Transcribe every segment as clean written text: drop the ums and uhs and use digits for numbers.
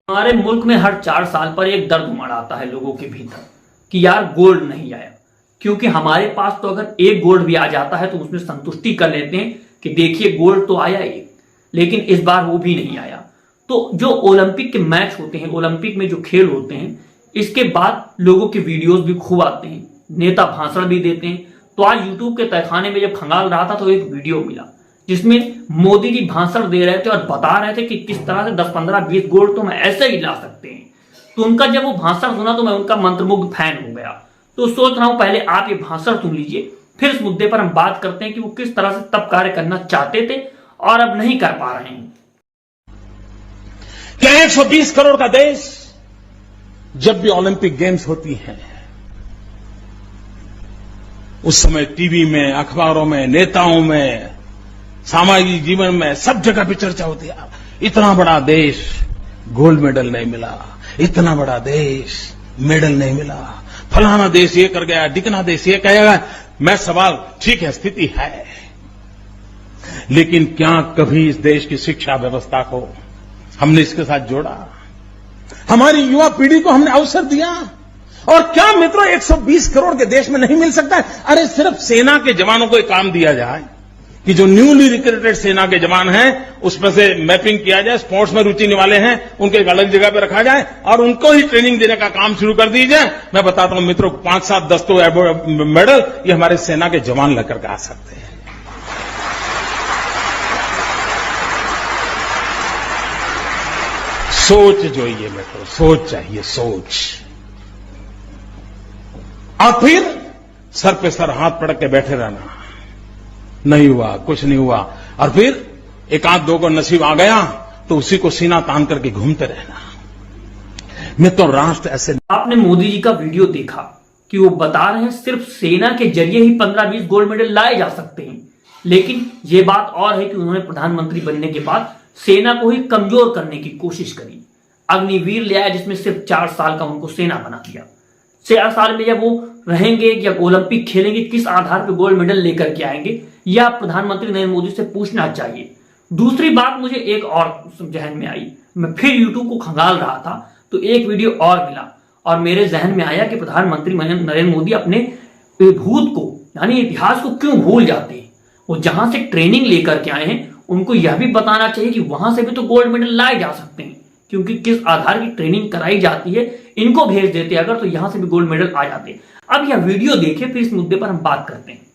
हमारे मुल्क में हर 4 साल पर एक दर्द उमड़ आता है लोगों के भीतर कि यार गोल्ड नहीं आया। क्योंकि हमारे पास तो अगर एक गोल्ड भी आ जाता है तो उसमें संतुष्टि कर लेते हैं कि देखिए गोल्ड तो आया एक, लेकिन इस बार वो भी नहीं आया। तो जो ओलंपिक के मैच होते हैं, ओलंपिक में जो खेल होते हैं, इसके बाद लोगों के वीडियोस भी खूब आते हैं, नेता भाषण भी देते हैं। तो आज यूट्यूब के तहखाने में जब खंगाल रहा था तो एक वीडियो मिला जिसमें मोदी जी भाषण दे रहे थे और बता रहे थे कि किस तरह से 10, 15, 20 गोल्ड तो हम ऐसे ही ला सकते हैं। तो उनका जब वो भाषण सुना तो मैं उनका मंत्रमुग्ध फैन हो गया। तो सोच रहा हूं पहले आप ये भाषण सुन लीजिए, फिर इस मुद्दे पर हम बात करते हैं कि वो किस तरह से तब कार्य करना चाहते थे और अब नहीं कर पा रहे हैं। क्या 120 करोड़ का देश जब भी ओलंपिक गेम्स होती हैं उस समय टीवी में, अखबारों में, नेताओं में, सामाजिक जीवन में सब जगह पे चर्चा होती है, इतना बड़ा देश गोल्ड मेडल नहीं मिला, इतना बड़ा देश मेडल नहीं मिला, फलाना देश ये कर गया, ढिकना देश ये कहेगा। मैं सवाल, ठीक है स्थिति है, लेकिन क्या कभी इस देश की शिक्षा व्यवस्था को हमने इसके साथ जोड़ा? हमारी युवा पीढ़ी को हमने अवसर दिया? और क्या मित्रों 120 करोड़ के देश में नहीं मिल सकता है? अरे सिर्फ सेना के जवानों को एक काम दिया जाए कि जो न्यूली रिक्रूटेड सेना के जवान हैं उसमें से मैपिंग किया जाए, स्पोर्ट्स में रुचि वाले हैं उनको एक अलग जगह पे रखा जाए और उनको ही ट्रेनिंग देने का काम शुरू कर दीजिए। मैं बताता हूं मित्रों, 5, 7, 10 तो मेडल ये हमारे सेना के जवान लेकर के आ सकते हैं। सोच जो ये मित्रों, सोच चाहिए, सोच। और फिर सर पे सर हाथ पटक के बैठे रहना, नहीं हुआ, कुछ नहीं हुआ, और फिर एक आध दो को नसीब आ गया तो उसी को सीना तान करके घूमते रहना। मैं तो राष्ट्र ऐसे। आपने मोदी जी का वीडियो देखा कि वो बता रहे हैं सिर्फ सेना के जरिए ही 15-20 गोल्ड मेडल लाए जा सकते हैं, लेकिन ये बात और है कि उन्होंने प्रधानमंत्री बनने के बाद सेना को ही कमजोर करने की कोशिश करी। अग्निवीर ले आया जिसमें सिर्फ 4 साल का उनको सेना बना दिया। 4 साल में जब वो रहेंगे या ओलंपिक खेलेंगे किस आधार पर गोल्ड मेडल लेकर के आएंगे, यह प्रधानमंत्री नरेंद्र मोदी से पूछना चाहिए। दूसरी बात मुझे एक और जहन में आई, मैं फिर यूट्यूब को खंगाल रहा था तो एक वीडियो और मिला और मेरे जहन में आया कि प्रधानमंत्री नरेंद्र मोदी अपने भूत को यानी इतिहास को क्यों भूल जाते हैं। वो जहां से ट्रेनिंग लेकर के आए हैं उनको यह भी बताना चाहिए कि वहां से भी तो गोल्ड मेडल लाए जा सकते हैं, क्योंकि किस आधार की ट्रेनिंग कराई जाती है इनको भेज देते अगर तो यहां से भी गोल्ड मेडल आ जाते। अब यह वीडियो देखे फिर इस मुद्दे पर हम बात करते हैं।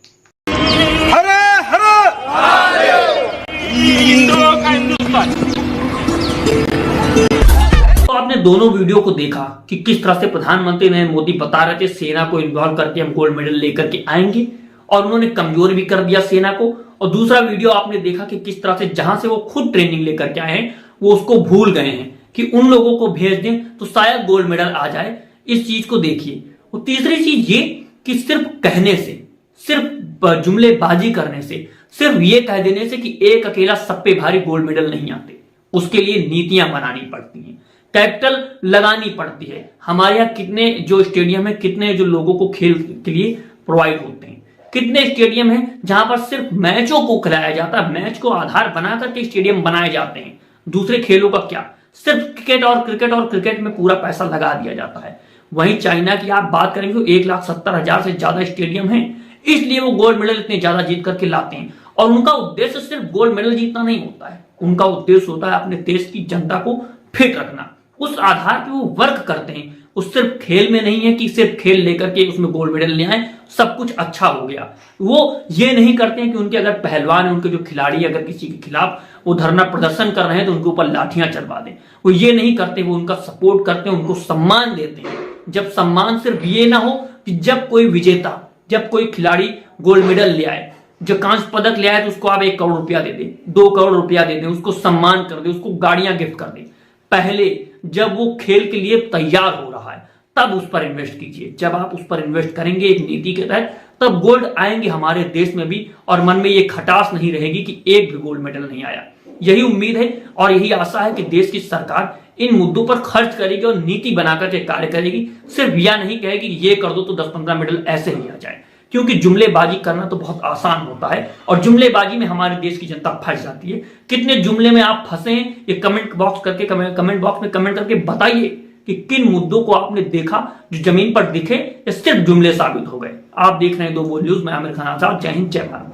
तो आपने दोनों वीडियो को देखा कि किस तरह से प्रधानमंत्री नरेंद्र मोदी बता रहे थे सेना को इन्वॉल्व करके हम गोल्ड मेडल लेकर के आएंगे और उन्होंने कमजोर भी कर दिया सेना को। और दूसरा वीडियो आपने देखा कि किस तरह से जहां से वो खुद ट्रेनिंग लेकर के आए हैं वो उसको भूल गए हैं कि उन लोगों को भेज दें तो शायद गोल्ड मेडल आ जाए। इस चीज को देखिए। और तीसरी चीज ये कि सिर्फ कहने से, सिर्फ जुमलेबाजी करने से, सिर्फ ये कह देने से कि एक अकेला सब पे भारी गोल्ड मेडल नहीं आते, उसके लिए नीतियां बनानी पड़ती हैं, कैपिटल लगानी पड़ती है। हमारे यहाँ कितने जो स्टेडियम है, कितने जो लोगों को खेल के लिए प्रोवाइड होते हैं, कितने स्टेडियम हैं जहां पर सिर्फ मैचों को खिलाया जाता है, मैच को आधार बना करके स्टेडियम बनाए जाते हैं। दूसरे खेलों का क्या, सिर्फ क्रिकेट और क्रिकेट में पूरा पैसा लगा दिया जाता है। वहीं चाइना की आप बात करेंगे तो 1,70,000 से ज्यादा स्टेडियम है, इसलिए वो गोल्ड मेडल इतने ज्यादा जीत करके लाते हैं। और उनका उद्देश्य सिर्फ गोल्ड मेडल जीतना नहीं होता है, उनका उद्देश्य होता है अपने देश की जनता को फिट रखना। उस आधार पर वो वर्क करते हैं। उस सिर्फ खेल में नहीं है कि सिर्फ खेल लेकर के उसमें गोल्ड मेडल ले आए सब कुछ अच्छा हो गया। वो ये नहीं करते हैं कि उनके अगर पहलवान है, उनके जो खिलाड़ी अगर किसी के खिलाफ वो धरना प्रदर्शन कर रहे हैं तो उनके ऊपर लाठियां चलवा दें। वो ये नहीं करते, वो उनका सपोर्ट करते हैं, उनको सम्मान देते हैं। जब सम्मान सिर्फ ये ना हो कि जब कोई विजेता, जब कोई खिलाड़ी गोल्ड मेडल ले आए, जो कांस्य पदक ले आए तो उसको आप 1 करोड़ रुपया दे दें, 2 करोड़ रुपया दे दें, उसको सम्मान कर दें, उसको गाड़ियां गिफ्ट कर दें। पहले जब वो खेल के लिए तैयार हो रहा है तब उस पर इन्वेस्ट कीजिए। जब आप उस पर इन्वेस्ट करेंगे एक नीति के तहत तब गोल्ड आएंगे हमारे देश में भी और मन में ये खटास नहीं रहेगी कि एक भी गोल्ड मेडल नहीं आया। यही उम्मीद है और यही आशा है कि देश की सरकार इन मुद्दों पर खर्च करेगी और नीति बनाकर के कार्य करेगी। सिर्फ यह नहीं कहेगी कि ये कर दो तो 10-15 मेडल ऐसे ही आ जाए, क्योंकि जुमलेबाजी करना तो बहुत आसान होता है और जुमलेबाजी में हमारे देश की जनता फंस जाती है। कितने जुमले में आप फंसे ये कमेंट बॉक्स में कमेंट करके बताइए कि किन मुद्दों को आपने देखा जो जमीन पर दिखे या सिर्फ जुमले साबित हो गए। आप देख रहे हैं दो बोल न्यूज में आमिर खान आजाद। जय हिंद, जय भारत।